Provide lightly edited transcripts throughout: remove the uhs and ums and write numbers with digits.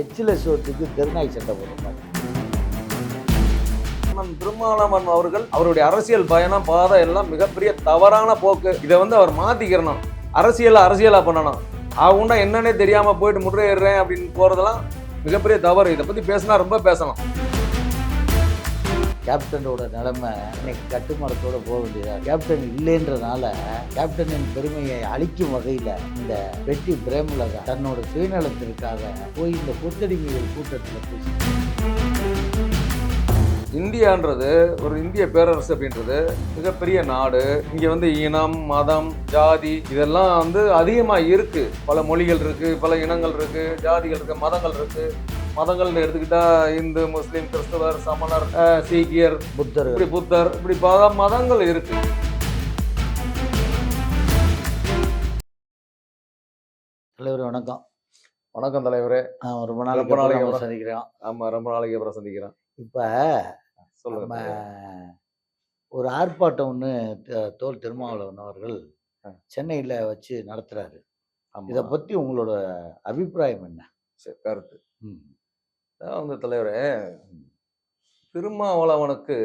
எச்சில சோத்துக்கு தெருநாய் சட்டை போடுற மாதிரி. திருமாவளவன் அவர்கள் அவருடைய அரசியல் பயணம் பாதை எல்லாம் மிகப்பெரிய தவறான போக்கு. இதை அவர் மாத்திக்கிறணும், அரசியலா பண்ணணும். அவங்க என்னன்னே தெரியாம போயிட்டு முறையிடுறேன் அப்படின்னு போறதெல்லாம் மிகப்பெரிய தவறு. இதை பத்தி பேசினா ரொம்ப பேசலாம். கேப்டனோட நிலைமை இன்னைக்கு கட்டுமானத்தோட போக வேண்டியதா. கேப்டன் இல்லைன்றதுனால கேப்டனின் பெருமையை அளிக்கும் வகையில் இந்த வெற்றி பிரேமலதா தன்னோட சுயநலத்திற்காக போய் இந்த கொத்தடிமைகள் கூட்டத்தில் பேசி, இந்தியான்றது ஒரு இந்திய பேரரசு அப்படின்றது மிகப்பெரிய நாடு. இங்க இனம், மதம், ஜாதி இதெல்லாம் அதிகமா இருக்கு. பல மொழிகள் இருக்கு, பல இனங்கள் இருக்கு, ஜாதிகள் இருக்கு, மதங்கள் இருக்கு. மதங்கள்னு எடுத்துக்கிட்டா இந்து, முஸ்லீம், கிறிஸ்தவர், சமணர், சீக்கியர், புத்தர், இப்படி பல மதங்கள் இருக்கு. தலைவர் வணக்கம். வணக்கம் தலைவரே. ரொம்ப நாளைக்கு சந்திக்கிறோம். ஆமா, ரொம்ப நாளைக்கு அப்புறம் சந்திக்கிறோம். இப்ப சொல்லுங்க. ஒரு ஆர்ப்பாட்டம் ஒன்று தோல் திருமாவளவன் அவர்கள் சென்னையில் வச்சு நடத்துறாரு. இதை பற்றி உங்களோட அபிப்பிராயம் என்ன? கருத்து தலைவரே, திருமாவளவனுக்கு,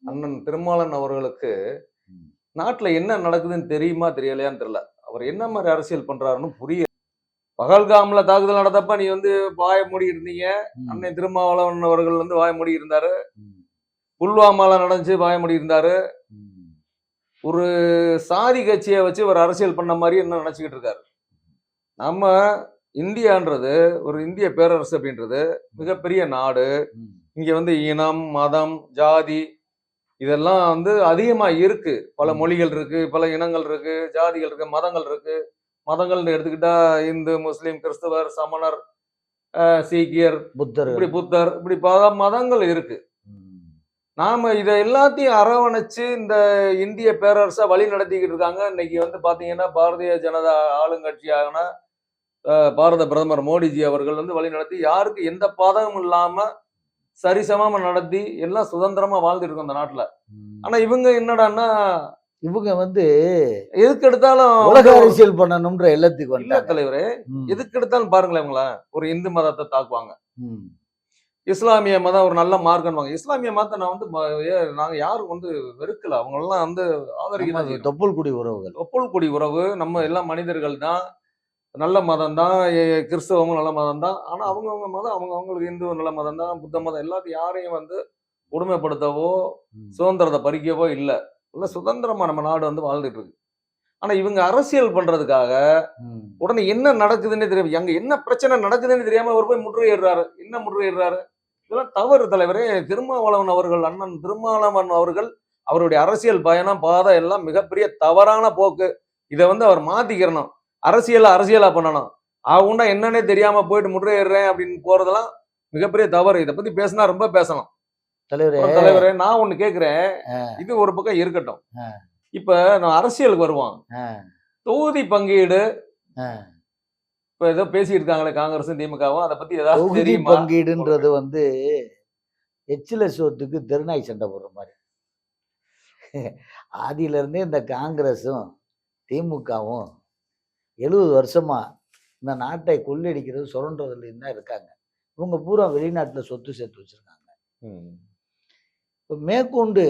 அண்ணன் திருமாவளவன் அவர்களுக்கு நாட்டுல என்ன நடக்குதுன்னு தெரியுமா தெரியலையான்னு தெரியல. அவர் என்ன மாதிரி அரசியல் பண்றாருன்னு புரிய. பகல்காம்ல தாக்குதல் நடந்தப்ப நீ வாய மூடி இருந்தீங்க. அண்ணன் திருமாவளவன் அவர்கள் வாய மூடி இருந்தாரு. புல்வாமால நடந்துச்சு, வாய மூடி இருந்தாரு. ஒரு சாதி கட்சியை வச்சு ஒரு அரசியல் பண்ண மாதிரி என்ன நினைச்சுக்கிட்டு இருக்காரு. நம்ம இந்தியான்றது ஒரு இந்திய பேரரசு அப்படின்றது மிகப்பெரிய நாடு. இங்க இனம், மதம், ஜாதி இதெல்லாம் அதிகமா இருக்கு. பல மொழிகள் இருக்கு, பல இனங்கள் இருக்கு, ஜாதிகள் இருக்கு, மதங்கள் இருக்கு. மதங்கள்னு எடுத்துக்கிட்டா இந்து, முஸ்லீம், கிறிஸ்தவர், சமணர், சீக்கியர், புத்தர், இப்படி பல மதங்கள் இருக்கு. நாம இதை எல்லாத்தையும் அரவணைச்சு இந்த இந்திய பேரரசை வழி நடத்திக்கிட்டு இருக்காங்க. இன்னைக்கு பாத்தீங்கன்னா பாரதிய ஜனதா ஆளுங்கட்சியான பாரத பிரதமர் மோடிஜி அவர்கள் வழி நடத்தி யாருக்கு எந்த பாதகமும் இல்லாம சரிசமமா நடத்தி எல்லாம் சுதந்திரமா வாழ்ந்துட்டு இருக்கோம் இந்த நாட்டுல. ஆனா இவங்க என்னடான்னா, இவங்க எதுக்கு எடுத்தாலும் உலக அரசியல் பண்ணணும்ன்ற எல்லாத்துக்கு இல்ல தலைவரே. எதுக்கு எடுத்தாலும் பாருங்களேன், இவங்கள ஒரு இந்து மதத்தை தாக்குவாங்க, இஸ்லாமிய மதம் ஒரு நல்ல மார்க்கம்வாங்க. இஸ்லாமிய மதத்தை நாங்க யாரும் வெறுக்கல. அவங்க எல்லாம் ஆதரிக்கிறாங்க. தொப்புள் குடி உறவு, நம்ம எல்லாம் மனிதர்கள் தான். நல்ல மதம் தான், கிறிஸ்தவமும் நல்ல மதம் தான். ஆனா அவங்கவுங்க மதம் அவங்களுக்கு இந்து நல்ல மதம் தான், புத்த மதம் எல்லாத்தையும் யாரையும் கொடுமைப்படுத்தவோ சுதந்திரத்தை பறிக்கவோ இல்லை. சுதந்திரமா நம்ம நாடு வாழ்ந்துட்டு இருக்கு. ஆனா இவங்க அரசியல் பண்றதுக்காக உடனே என்ன நடக்குதுன்னு தெரியும், அங்க என்ன பிரச்சனை நடக்குதுன்னு தெரியாம அவர் போய் முற்றுகையிடுறாரு. என்ன முற்றுகையிடுறாரு? இதெல்லாம் தவறு தலைவரே. திருமாவளவன் அவர்கள், அண்ணன் திருமாவளவன் அவர்கள் அவருடைய அரசியல் பயணம் பாதை எல்லாம் மிகப்பெரிய தவறான போக்கு. இதை அவர் மாத்திக்கிறணும், அரசியலா பண்ணணும். அவங்க என்னன்னே தெரியாம போயிட்டு முறையிடுறேன் அப்படின்னு போறதெல்லாம் மிகப்பெரிய தவறு. இதை பத்தி பேசினா ரொம்ப பேசலாம். தலைவரே, நான் ஒண்ணு கேக்குறேன். இது ஒரு பக்கம் இருக்கட்டும். இப்ப நான் அரசியலுக்கு வருவான். தொகுதி பங்கீடு இப்ப ஏதோ பேசிட்டு இருக்காங்களே காங்கிரஸும் திமுகவும், அதை பத்தி ஏதாவது தெரியுமா? பங்கீடுன்றது எச்சில சோத்துக்கு தெருநாய் சண்டை போடுற மாதிரி. ஆதியில இருந்தே இந்த காங்கிரஸும் திமுகவும் 70 வருஷமா இந்த நாட்டை கொள்ளடிக்கிறது, சுரண்டுறதுலையும் தான் இருக்காங்க. இவங்க பூரா வெளிநாட்டுல சொத்து சேர்த்து வச்சிருக்காங்க. இப்போ மேற்கொண்டு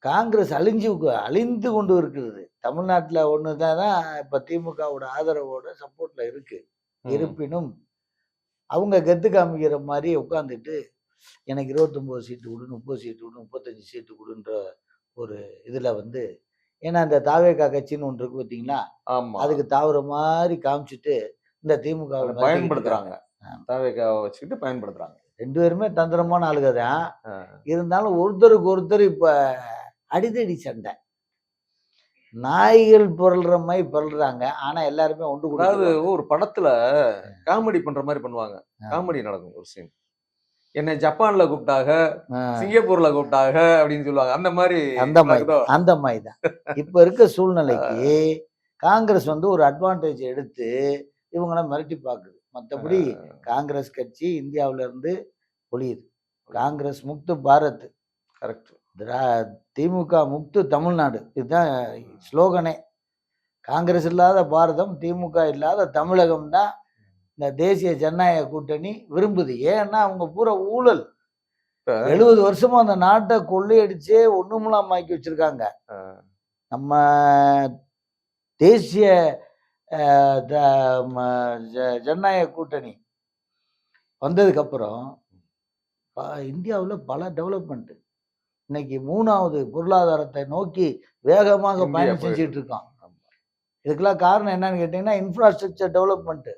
காங்கிரஸ் அழிந்து கொண்டு இருக்கிறது. தமிழ்நாட்டில் ஒன்று தான் இப்போ திமுகவோட ஆதரவோட சப்போர்ட்ல இருக்கு. இருப்பினும் அவங்க கெத்து காமிக்கிற மாதிரி உட்காந்துட்டு எனக்கு 29 சீட்டு கொடு, 30 சீட்டு கொடு, 35 சீட்டு கொடுன்ற ஒரு இதில் ஏன்னா இந்த தாவேகா கட்சின்னு ஒன்று இருக்கு பார்த்தீங்களா, அதுக்கு தாவற மாதிரி காமிச்சிட்டு இந்த திமுக பயன்படுத்துறாங்க. தாவேகாவை வச்சுக்கிட்டு பயன்படுத்துறாங்க. 2 பேருமே தந்திரமான ஆளுக தான். இருந்தாலும் ஒருத்தருக்கு ஒருத்தர் இப்ப அடிதடி சண்டை, நாய்கள் புரள்ற மாதிரி புரள்றாங்க. ஆனா எல்லாருமே ஒன்று கூட. அதாவது ஒரு படத்துல காமெடி பண்ற மாதிரி பண்ணுவாங்க. காமெடி நடக்கும் ஒரு சீன். என்னை ஜப்பான்ல கூப்பிட்டாங்க, சிங்கப்பூர்ல கூப்பிட்டாங்க அப்படின்னு சொல்லுவாங்க. அந்த மாதிரி தான் இப்ப இருக்க சூழ்நிலைக்கு காங்கிரஸ் ஒரு அட்வான்டேஜ் எடுத்து இவங்கள மிரட்டி பாக்குது. மற்றபடி காங்கிரஸ் கட்சி இந்தியாவில இருந்து ஒழியுது. காங்கிரஸ் முக்து பாரத், கரெக்ட். திமுக முக்து தமிழ்நாடு, இதுதான் ஸ்லோகனே. காங்கிரஸ் இல்லாத பாரதம், திமுக இல்லாத தமிழகம் தான் இந்த தேசிய ஜனநாயக கூட்டணி விரும்புது. ஏன்னா அவங்க பூரா ஊழல். இப்ப 70 வருஷமா அந்த நாட்டை கொள்ளையடிச்சே ஒண்ணுமில்லாம வச்சிருக்காங்க. நம்ம தேசிய ஜனநாயக கூட்டணி வந்ததுக்கு அப்புறம் இந்தியாவில் பல டெவலப்மெண்ட். இன்னைக்கு 3வது பொருளாதாரத்தை நோக்கி வேகமாக இந்தியா பயணம் போயிட்டு செஞ்சுட்டு இருக்கோம். இதுக்கெல்லாம் காரணம் என்னன்னு கேட்டீங்கன்னா இன்ஃப்ராஸ்ட்ரக்சர் டெவலப்மெண்ட்.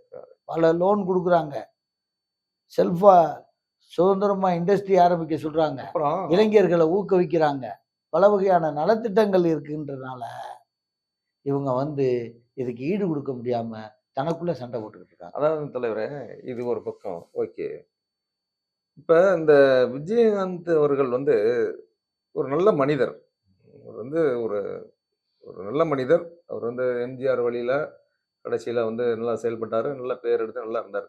பல லோன் கொடுக்குறாங்க, செல்ஃபா சுதந்திரமா இண்டஸ்ட்ரி ஆரம்பிக்க சொல்றாங்க, அப்புறம் இளைஞர்களை ஊக்குவிக்கிறாங்க, பல வகையான நலத்திட்டங்கள் இருக்குன்றதுனால இவங்க இதுக்கு ஈடு கொடுக்க முடியாம தனக்குள்ள சண்டை போட்டுக்கிட்டு இருக்காங்க. அதாவது தலைவரே, இது ஒரு பக்கம் ஓகே. இப்ப இந்த விஜயகாந்த் அவர்கள் ஒரு நல்ல மனிதர். அவர் ஒரு ஒரு நல்ல மனிதர். அவர் எம்ஜிஆர் வழியில கடைசியில நல்லா செயல்பட்டாரு, நல்ல பேர் எடுத்து நல்லா இருந்தார்.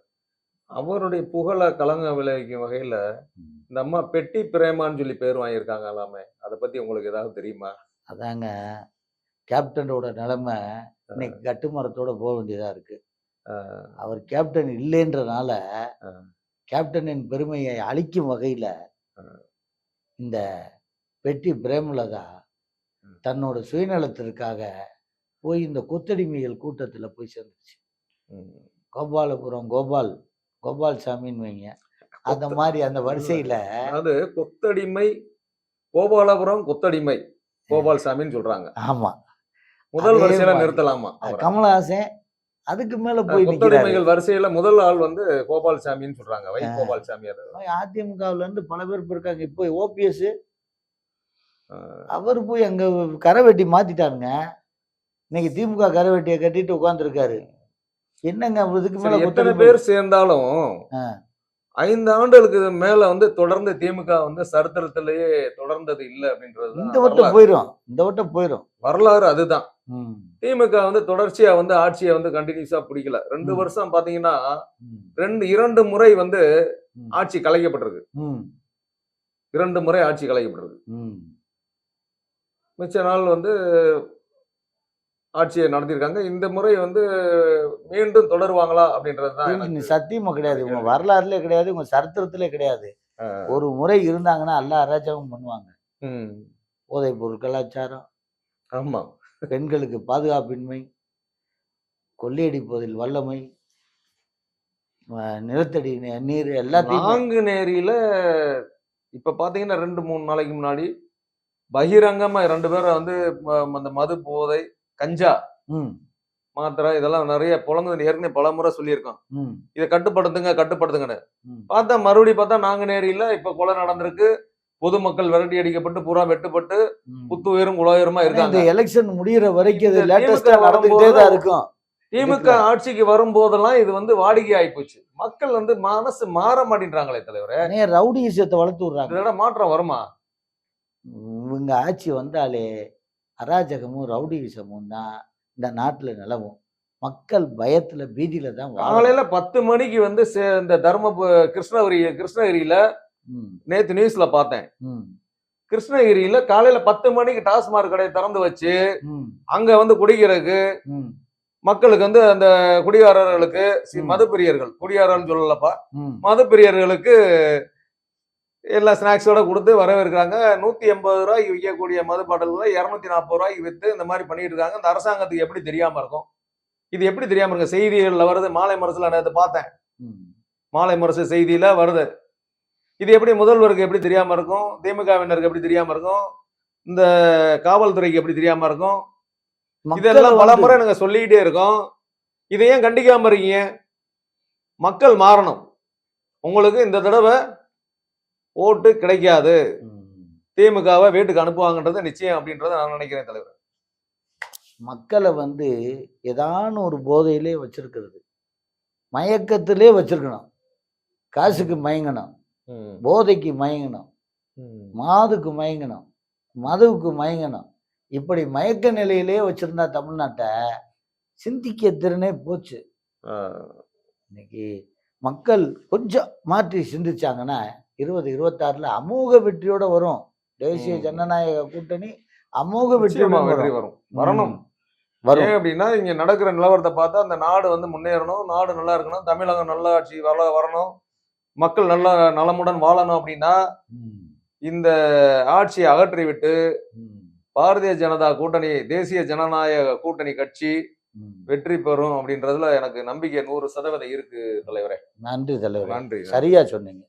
அவருடைய புகழை கலங்க விளைவிக்கும் வகையில இந்த அம்மா பெட்டி பிரேமான்னு சொல்லி பேர் வாங்கியிருக்காங்க எல்லாமே. அதை பத்தி உங்களுக்கு ஏதாவது தெரியுமா? அதாங்க கேப்டனோட நிலைமை. இன்னைக்கு கட்டுமரத்தோட போக வேண்டியதா இருக்கு. அவர் கேப்டன் இல்லைன்றனால கேப்டனின் பெருமையை அளிக்கும் வகையில இந்த பெட்டி பிரேமலதா தன்னோட சுயநலத்திற்காக போய் இந்த கொத்தடிமைகள் கூட்டத்துல போய் சேர்ந்துச்சு. கோபாலபுரம் கோபால் சாமின்னு வைங்க. அந்த மாதிரி அந்த வரிசையில அதாவது கொத்தடிமை கோபாலபுரம் கொத்தடிமை கோபால் சாமின்னு சொல்றாங்க. ஆமா, முதல் வரிசையில நிறுத்தலாமா? கமலஹாசன் அதுக்கு மேல போய் கொத்தடிமைகள் வரிசையில முதல் ஆள் கோபால் சாமின்னு சொல்றாங்க. வை கோபால் சாமி. அதிமுகவுல இருந்து பல பேர் இருக்காங்க. இப்போ ஓபிஎஸ் அவர் போய் அங்க கரை வெட்டி மாத்திட்டாருங்க. இன்னைக்கு திமுக கரை வெட்டியை கட்டிட்டு உட்கார்ந்துருக்காரு. என்னங்க இதுக்கு மேல எத்தனை பேர் சேர்ந்தாலும் 5 ஆண்டுகளுக்கு மேல தொடர்ந்து திமுக சரித்திரத்திலேயே தொடர்ந்தது இல்லை அப்படின்றது இந்த வட்டம் போயிரும். வரலாறு அதுதான். திமுக தொடர்ச்சியா ஆட்சியை கண்டினியூஸா பிடிக்கல. 2 வருஷம் பாத்தீங்கன்னா 2 முறை ஆட்சி கலைக்கப்பட்டிருக்கு. 2 முறை ஆட்சி கலைக்கப்பட்டிருக்கு. மிச்ச நாள் ஆட்சியை நடத்திருக்காங்க. இந்த முறை மீண்டும் தொடருவாங்களா அப்படின்றதுதான் சத்தியமா கிடையாது. இவங்க வரலாறுல கிடையாது, இவங்க சரித்திரத்திலே கிடையாது. ஒரு முறை இருந்தாங்கன்னா எல்லா அராஜகமும் பண்ணுவாங்க. போதைப் பொருள் கலாச்சாரம், ஆமா, பெண்களுக்கு பாதுகாப்பின்மை, கொள்ளையடிப்பதில் வல்லமை, நிலத்தடி நீர் எல்லாத்தையும். நாங்குநேரியில இப்ப பாத்தீங்கன்னா 2-3 நாளைக்கு முன்னாடி பகிரங்கமா 2 பேரும் அந்த மது போதை கஞ்சா மாத்திரை இதெல்லாம் நிறைய புலங்குது. ஏற்கனவே பல முறை சொல்லியிருக்கோம், இதை கட்டுப்படுத்துங்கன்னு. பார்த்தா மறுபடியும் பார்த்தா நாங்குநேரியில இப்ப கொலை நடந்திருக்கு. பொதுமக்கள் விரட்டி அடிக்கப்பட்டு பூரா வெட்டுப்பட்டு புத்துயிரும் குலாயிரமா இருக்காங்க. எலெக்ஷன் முடிகிற வரைக்கும் இருக்கும். திமுக ஆட்சிக்கு வரும்போதெல்லாம் இது வாடிக்கை ஆயிப்போச்சு. மக்கள் மனசு மாற மாட்டேன்றாங்களே தலைவரே. ரவுடிசத்தை வளர்த்து விடுறாங்க. இதோட மாற்றம் வருமா? இவங்க ஆட்சி வந்தாலே அராஜகமும் ரவுடிசமும் தான் இந்த நாட்டுல நிலவும். மக்கள் பயத்துல பீதியில தான். காலையில 10 மணிக்கு இந்த கிருஷ்ணகிரியில நேத்து நியூஸ்ல பார்த்தேன். கிருஷ்ணகிரியில காலையில 10 மணிக்கு டாஸ்மாக் கடையை திறந்து வச்சு அங்க குடிக்கிறதுக்கு மக்களுக்கு அந்த குடிகாரர்களுக்கு மதுப்பிரியர்கள், குடிகாரர்கள் சொல்லலப்பா, மதுப்பிரியர்களுக்கு எல்லா ஸ்நாக்ஸோட கொடுத்து வரவேற்கிறாங்க. 180 ரூபாய்க்கு விற்கக்கூடிய மது பாட்டில்களை 240 ரூபாய்க்கு வித்து இந்த மாதிரி பண்ணிட்டு இருக்காங்க. இந்த அரசாங்கத்துக்கு எப்படி தெரியாம இருக்கும்? இது எப்படி தெரியாம இருக்கு? செய்திகள்ல வருது. மாலை முரசுல நேற்று பார்த்தேன், மாலை முரசு செய்தியில வருது. இது எப்படி முதல்வருக்கு எப்படி தெரியாம இருக்கும்? திமுகவினருக்கு எப்படி தெரியாம இருக்கும்? இந்த காவல்துறைக்கு எப்படி தெரியாம இருக்கும்? இதெல்லாம் பல முறை நாங்க சொல்லிக்கிட்டே இருக்கோம். இதை ஏன் கண்டிக்காம இருக்கீங்க? மக்கள் மாறணும். உங்களுக்கு இந்த தடவை ஓட்டு கிடைக்காது, திமுகவை வீட்டுக்கு அனுப்புவாங்கன்றது நிச்சயம் அப்படின்றத நான் நினைக்கிறேன் தலைவர். மக்களை ஏதான ஒரு போதையிலே வச்சிருக்கிறது, மயக்கத்திலே வச்சிருக்கணும். காசுக்கு மயங்கணும், போதைக்கு மயங்கணும், மாதுக்கு மயங்கணும், மதுவுக்கு மயங்கணும். இப்படி மயக்க நிலையிலே வச்சிருந்தா தமிழ்நாட்டை சிந்திக்க திறனே போச்சு. இன்னைக்கு மக்கள் கொஞ்சம் மாற்றி சிந்திச்சாங்கன்னா 2026 அமோக வெற்றியோட வரும். தேசிய ஜனநாயக கூட்டணி அமோக வெற்றி வரணும். வரும். ஏன் அப்படின்னா இங்க நடக்கிற நிலவரத்தை பார்த்தா அந்த நாடு வந்து முன்னேறணும், நாடு நல்லா இருக்கணும், தமிழகம் நல்ல ஆட்சி வரணும், மக்கள் நல்ல நலமுடன் வாழணும் அப்படின்னா ம். இந்த ஆட்சியை அகற்றி விட்டு ம். பாரதிய ஜனதா கூட்டணி, தேசிய ஜனநாயக கூட்டணி கட்சி ம். வெற்றி பெறும் அப்படின்றதுல எனக்கு நம்பிக்கை 100% இருக்கு தலைவரே. நன்றி தலைவர், நன்றி. சரியா சொன்னீங்க.